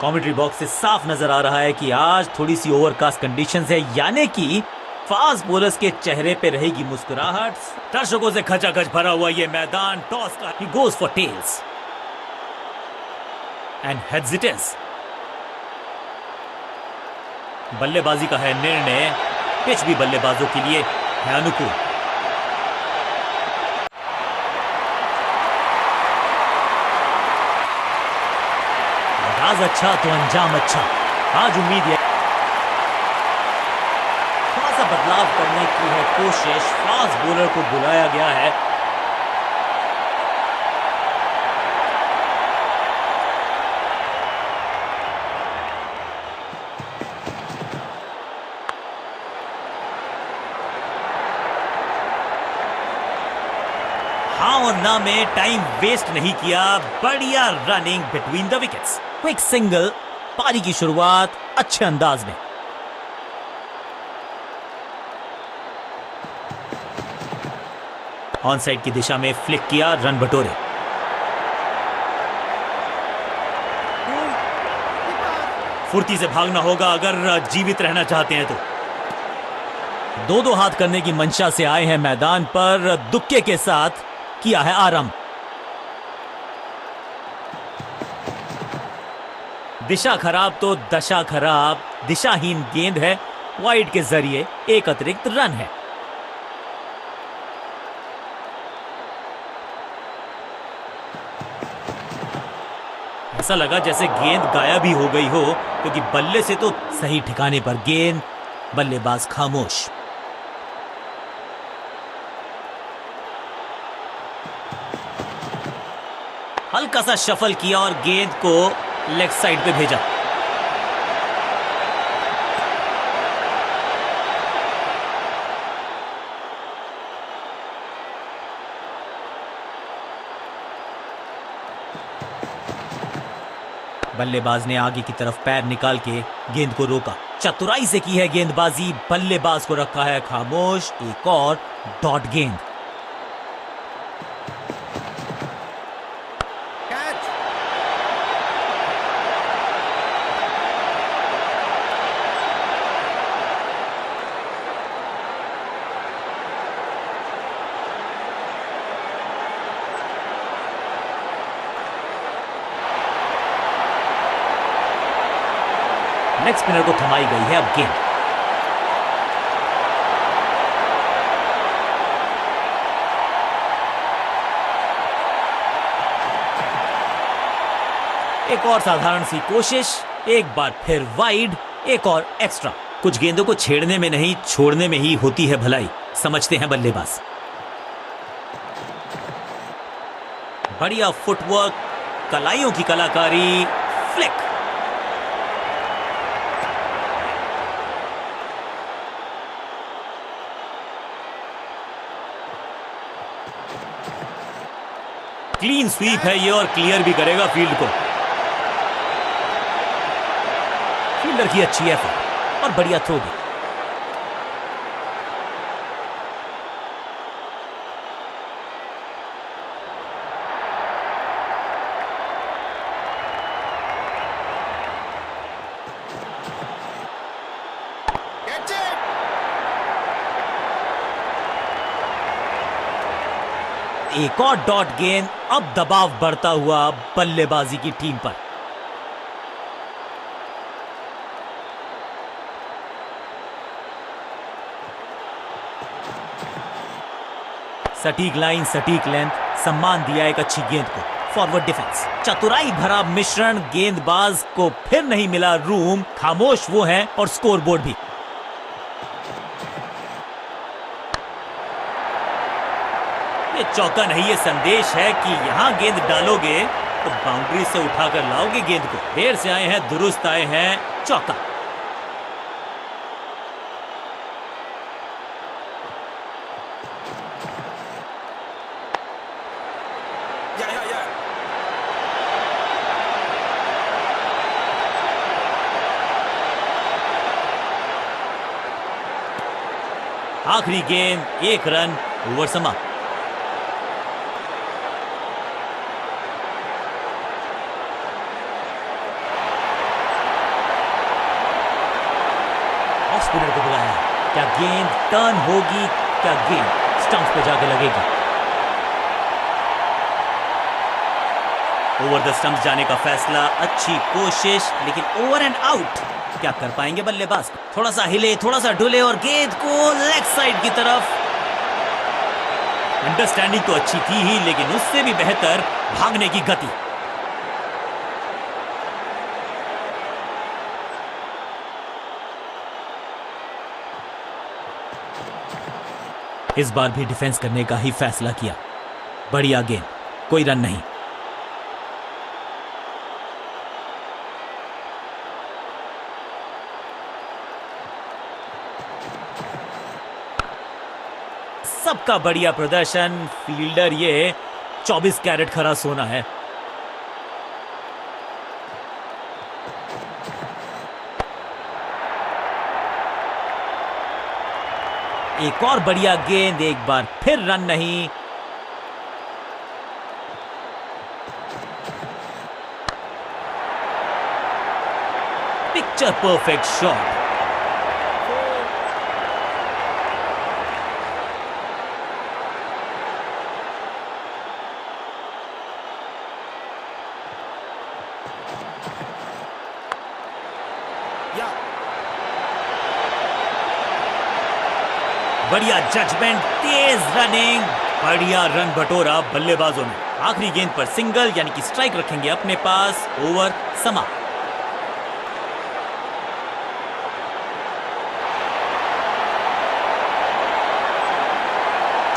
Commentary box से साफ नजर आ रहा है कि आज थोड़ी सी ओवरकास्ट कंडीशंस है, यानी कि फास्ट बॉलर्स के चेहरे पे रहेगी मुस्कुराहट। दर्शकों से खचाखच भरा हुआ ये मैदान, टॉस का ही goes for tails and heads it is. बल्लेबाजी का है निर्णय, पिच भी बल्लेबाजों के लिए है अनुकूल। आगाज अच्छा तो अंजाम अच्छा। आज उम्मीद है थोड़ा सा बदलाव करने की है कोशिश, फास्ट बॉलर को बुलाया गया है। हाँ और ना में टाइम वेस्ट नहीं किया, बढ़िया running between the wickets, quick single, पारी की शुरुआत अच्छे अंदाज में। ऑन साइड की दिशा में फ्लिक किया, रन बटोरे। फुर्ती से भागना होगा अगर जीवित रहना चाहते हैं तो। दो हाथ करने की मंशा से आए हैं मैदान पर, दुक्के के साथ किया है आरंभ। दिशा खराब तो दशा खराब, दिशाहीन गेंद है, वाइड के जरिए एक अतिरिक्त रन है। ऐसा लगा जैसे गेंद गायब ही हो गई हो, क्योंकि बल्ले से तो सही ठिकाने पर गेंद, बल्लेबाज खामोश। हल्का सा शफल किया और गेंद को लेग साइड पे भेजा। बल्लेबाज ने आगे की तरफ पैर निकाल के गेंद को रोका। चतुराई से की है गेंदबाजी, बल्लेबाज को रखा है खामोश। एक और डॉट गेंद। लेग स्पिनर को थमाई गई है अब गेंद। एक और साधारण सी कोशिश, एक बार फिर वाइड, एक और एक्स्ट्रा। कुछ गेंदों को छेड़ने में नहीं, छोड़ने में ही होती है भलाई, समझते हैं बल्लेबाज। बढ़िया फुटवर्क, कलाइयों की कलाकारी, फ्लिक। क्लीन स्वीप है ये और क्लियर भी करेगा फील्ड को। फील्डर की अच्छी एफर्ट और बढ़िया थ्रो भी। एक और डॉट गेंद, अब दबाव बढ़ता हुआ बल्लेबाजी की टीम पर। सटीक लाइन, सटीक लेंथ, सम्मान दिया एक अच्छी गेंद को। फॉरवर्ड डिफेंस, चतुराई भरा मिश्रण, गेंदबाज को फिर नहीं मिला रूम, खामोश वो है और स्कोरबोर्ड भी। ये चौका नहीं, ये संदेश है कि यहां गेंद डालोगे तो बाउंड्री से उठाकर लाओगे गेंद को। देर से आए हैं, दुरुस्त आए हैं, चौका। आखिरी गेंद, एक रन, ओवर समाप्त। ऑफ स्पिनर को बुलाया है। क्या गेंद टर्न होगी? क्या गेंद स्टंप पे जाके लगेगी? ओवर द स्टंप्स जाने का फैसला, अच्छी कोशिश, लेकिन ओवर एंड आउट। क्या कर पाएंगे बल्लेबाज? थोड़ा सा हिले, थोड़ा सा डुले और गेंद को लेग साइड की तरफ। अंडरस्टैंडिंग तो अच्छी थी ही, लेकिन उससे भी बेहतर भागने की गति। इस बार भी डिफेंस करने का ही फैसला किया। बढ़िया गेंद, कोई रन नहीं। सबका बढ़िया प्रदर्शन। फील्डर ये 24 कैरेट खरा सोना है। एक और बढ़िया गेंद, एक बार फिर रन नहीं। Picture perfect shot. बढ़िया जजमेंट, तेज रनिंग, बढ़िया रन बटोरा बल्लेबाजों ने। आखिरी गेंद पर सिंगल यानी कि स्ट्राइक रखेंगे अपने पास। ओवर समाप्त।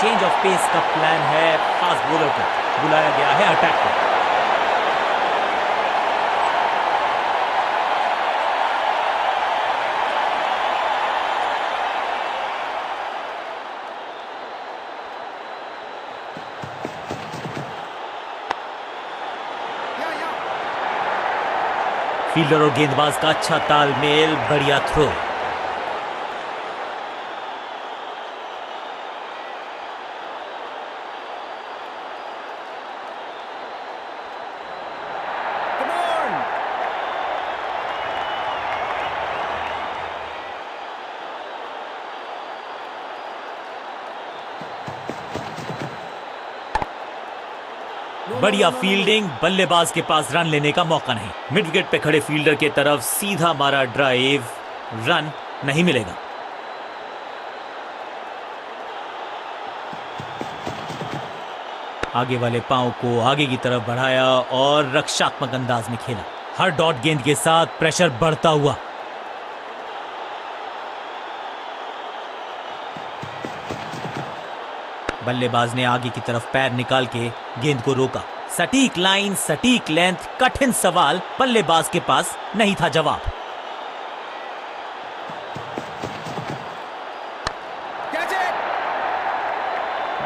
चेंज ऑफ पेस का प्लान है। फास्ट बॉलर को बुलाया गया है अटैक को। फील्डर और गेंदबाज का अच्छा तालमेल, बढ़िया थ्रो। बढ़िया फील्डिंग, बल्लेबाज के पास रन लेने का मौका नहीं। मिड विकेट पे खड़े फील्डर के तरफ सीधा मारा ड्राइव, रन नहीं मिलेगा। आगे वाले पांव को आगे की तरफ बढ़ाया और रक्षात्मक अंदाज में खेला। हर डॉट गेंद के साथ प्रेशर बढ़ता हुआ। बल्लेबाज ने आगे की तरफ पैर निकाल के गेंद को रोका। सटीक लाइन, सटीक लेंथ, कठिन सवाल, बल्लेबाज के पास नहीं था जवाब।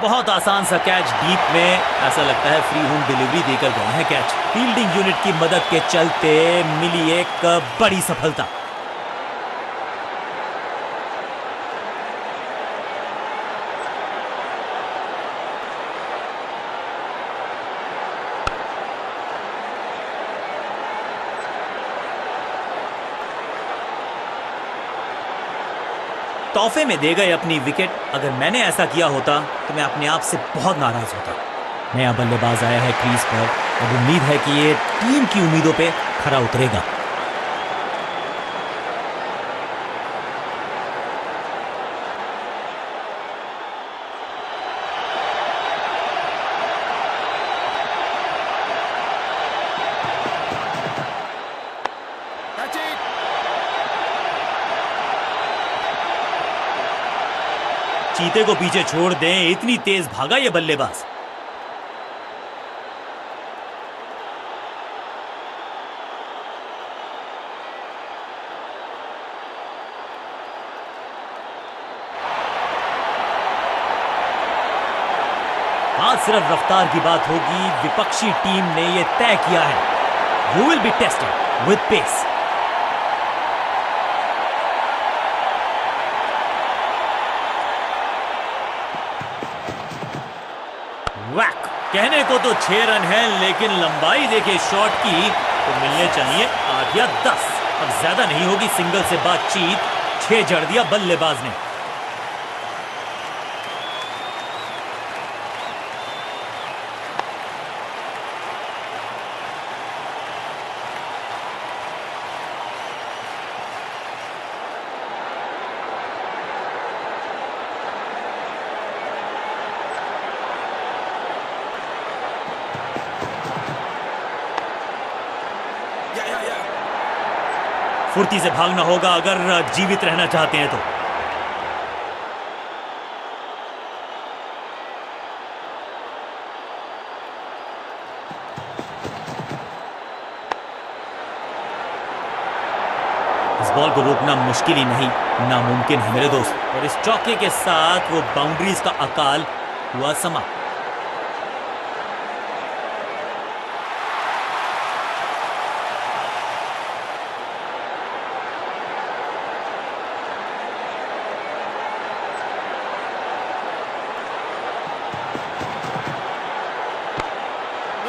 बहुत आसान सा कैच डीप में, ऐसा लगता है फ्री होम डिलीवरी देकर गए हैं कैच। फील्डिंग यूनिट की मदद के चलते मिली एक बड़ी सफलता। तोहफे में दे गए अपनी विकेट। अगर मैंने ऐसा किया होता तो मैं अपने आप से बहुत नाराज होता। नया बल्लेबाज आया है क्रीज पर। अब उम्मीद है कि ये टीम की उम्मीदों पे खरा उतरेगा। चीते को पीछे छोड़ दें, इतनी तेज भागा ये बल्लेबाज। आज सिर्फ रफ्तार की बात होगी। विपक्षी टीम ने यह तय किया है, you will be tested with pace. वैक, कहने को तो 6 रन है, लेकिन लंबाई देखे शॉट की तो मिलने चाहिए 8 या 10। अब ज्यादा नहीं होगी सिंगल से बातचीत। पीछे जड़ दिया बल्लेबाज ने। फुर्ती से भागना होगा अगर जीवित रहना चाहते हैं तो। इस बॉल को रोकना मुश्किल ही नहीं, नामुमकिन है मेरे दोस्त। और इस चौके के साथ वो बाउंड्रीज का अकाल हुआ समाप्त।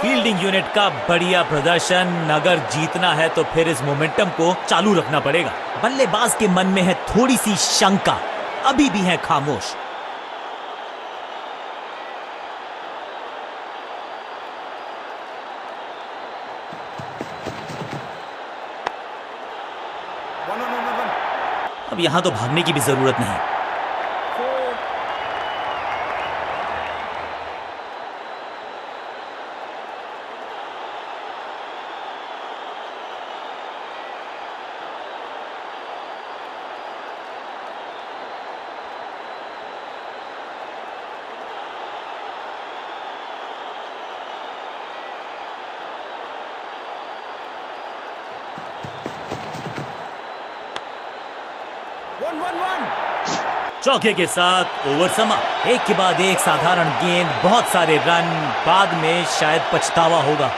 फील्डिंग यूनिट का बढ़िया प्रदर्शन। अगर जीतना है तो फिर इस मोमेंटम को चालू रखना पड़ेगा। बल्लेबाज के मन में है थोड़ी सी शंका, अभी भी है खामोश। अब यहां तो भागने की भी जरूरत नहीं। चौके के साथ ओवर समाप्त। एक के बाद एक साधारण गेंद, बहुत सारे रन, बाद में शायद पछतावा होगा।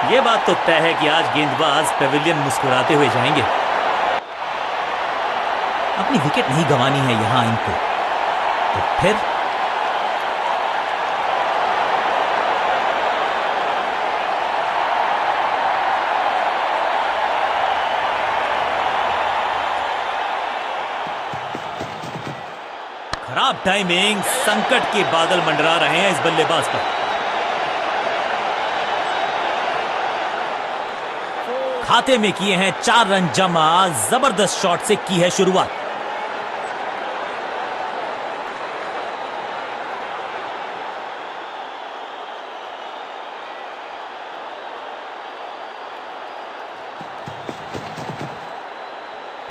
ये बात तो तय है कि आज गेंदबाज पेविलियन मुस्कुराते हुए जाएंगे। अपनी विकेट नहीं गंवानी है यहां इनको। तो फिर खराब टाइमिंग, संकट के बादल मंडरा रहे हैं इस बल्लेबाज पर। खाते में किए हैं 4 रन जमा। जबरदस्त शॉट से की है शुरुआत।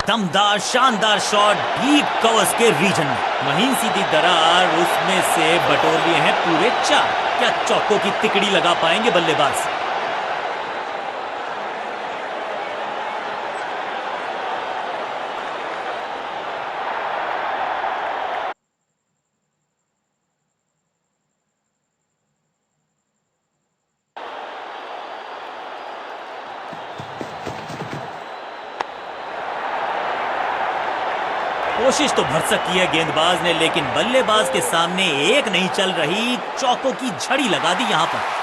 दमदार शानदार शॉट डीप कवर्स के रीजन में। महीन सीधी दरार, उसमें से बटोर लिए हैं पूरे 4। क्या चौकों की तिकड़ी लगा पाएंगे बल्लेबाज? कोशिश तो भरसक की है गेंदबाज ने, लेकिन बल्लेबाज के सामने एक नहीं चल रही। चौकों की झड़ी लगा दी यहां पर।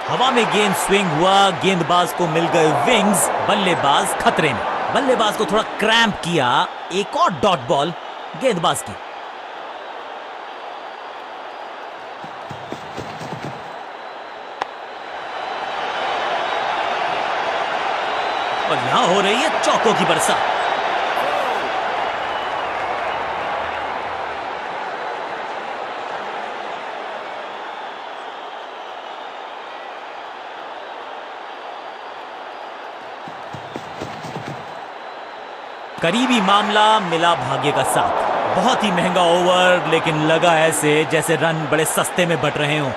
हवा में गेंद स्विंग हुआ, गेंदबाज को मिल गए विंग्स। बल्लेबाज खतरे में। बल्लेबाज को थोड़ा क्रैम्प किया। एक और डॉट बॉल गेंदबाज की। और यहां हो रही है चौकों की बरसात। करीबी मामला मिला भाग्य का साथ। बहुत ही महंगा ओवर, लेकिन लगा ऐसे जैसे रन बड़े सस्ते में बट रहे हों।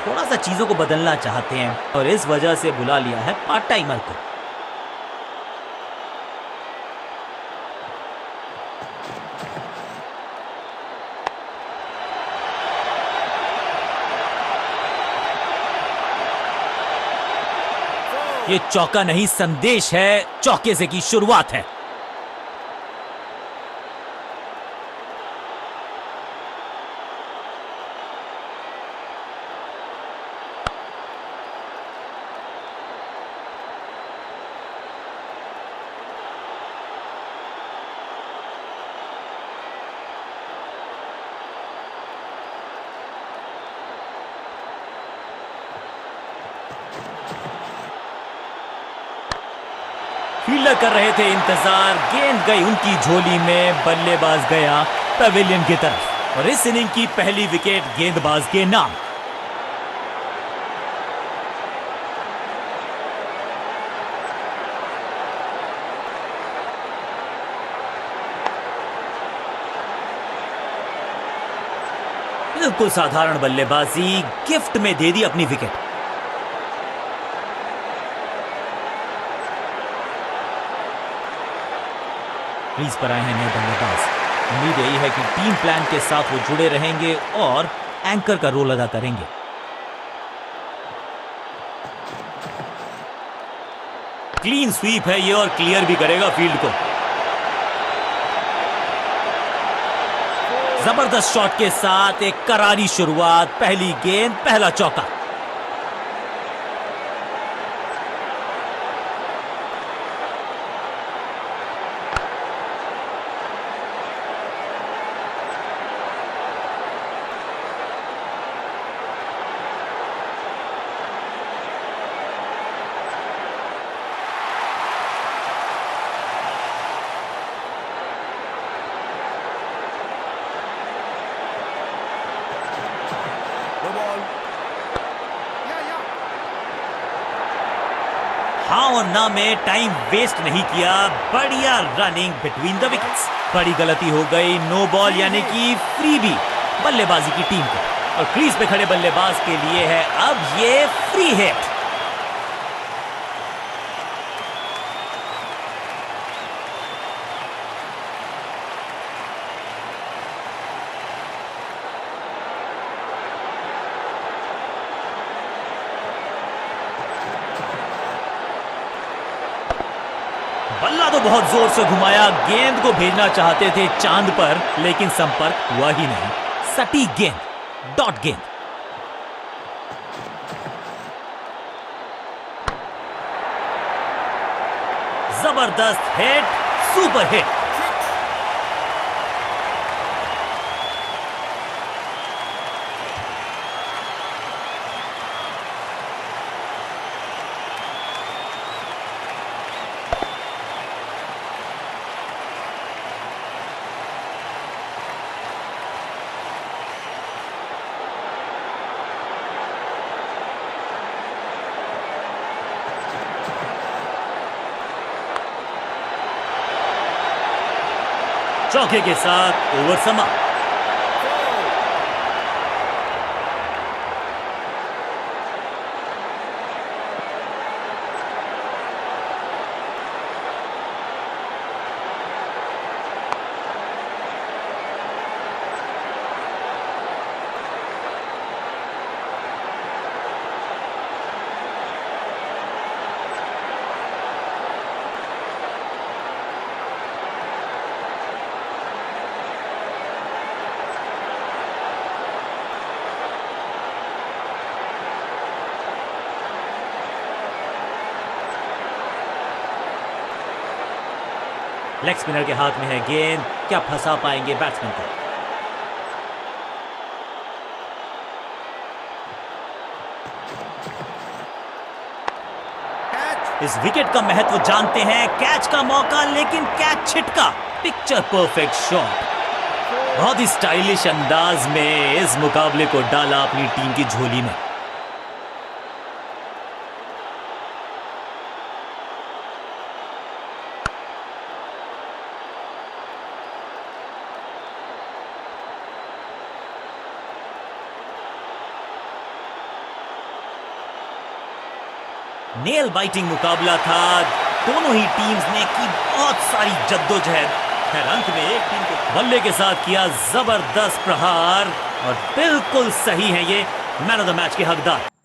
थोड़ा सा चीजों को बदलना चाहते हैं और इस वजह से बुला लिया है पार्ट टाइमर को। ये चौका नहीं, संदेश है, चौके से की शुरुआत है। फील्डर कर रहे थे इंतजार, गेंद गई उनकी झोली में, बल्लेबाज गया पवेलियन की तरफ और इस इनिंग की पहली विकेट गेंदबाज के नाम। बिल्कुल साधारण बल्लेबाजी, गिफ्ट में दे दी अपनी विकेट। क्रीज पर आए हैं नए बल्लेबाज। उम्मीद यही है कि टीम प्लान के साथ वो जुड़े रहेंगे और एंकर का रोल अदा करेंगे। क्लीन स्वीप है ये और क्लियर भी करेगा फील्ड को। जबरदस्त शॉट के साथ एक करारी शुरुआत, पहली गेंद पहला चौका। हाँ और ना में टाइम वेस्ट नहीं किया, बढ़िया रनिंग बिटवीन द विकेट्स। बड़ी गलती हो गई, नो बॉल यानी कि फ्री भी बल्लेबाजी की टीम को और क्रीज पे खड़े बल्लेबाज के लिए है अब ये फ्री हिट। बल्ला तो बहुत जोर से घुमाया, गेंद को भेजना चाहते थे चांद पर, लेकिन संपर्क हुआ ही नहीं। सटीक गेंद, डॉट गेंद। जबरदस्त हिट, सुपर हिट। चौके के साथ ओवर समाप्त। लेग स्पिनर के हाथ में है गेंद, क्या फंसा पाएंगे बैट्समैन को। इस विकेट का महत्व जानते हैं, कैच का मौका लेकिन कैच छिटका। Picture perfect shot. बहुत ही स्टाइलिश अंदाज में इस मुकाबले को डाला अपनी टीम की झोली में। नेल बाइटिंग मुकाबला था, दोनों ही टीम्स ने की बहुत सारी जद्दोजहद। खैर अंत में एक टीम को बल्ले के साथ किया जबरदस्त प्रहार और बिल्कुल सही है ये मैन ऑफ द मैच के हकदार।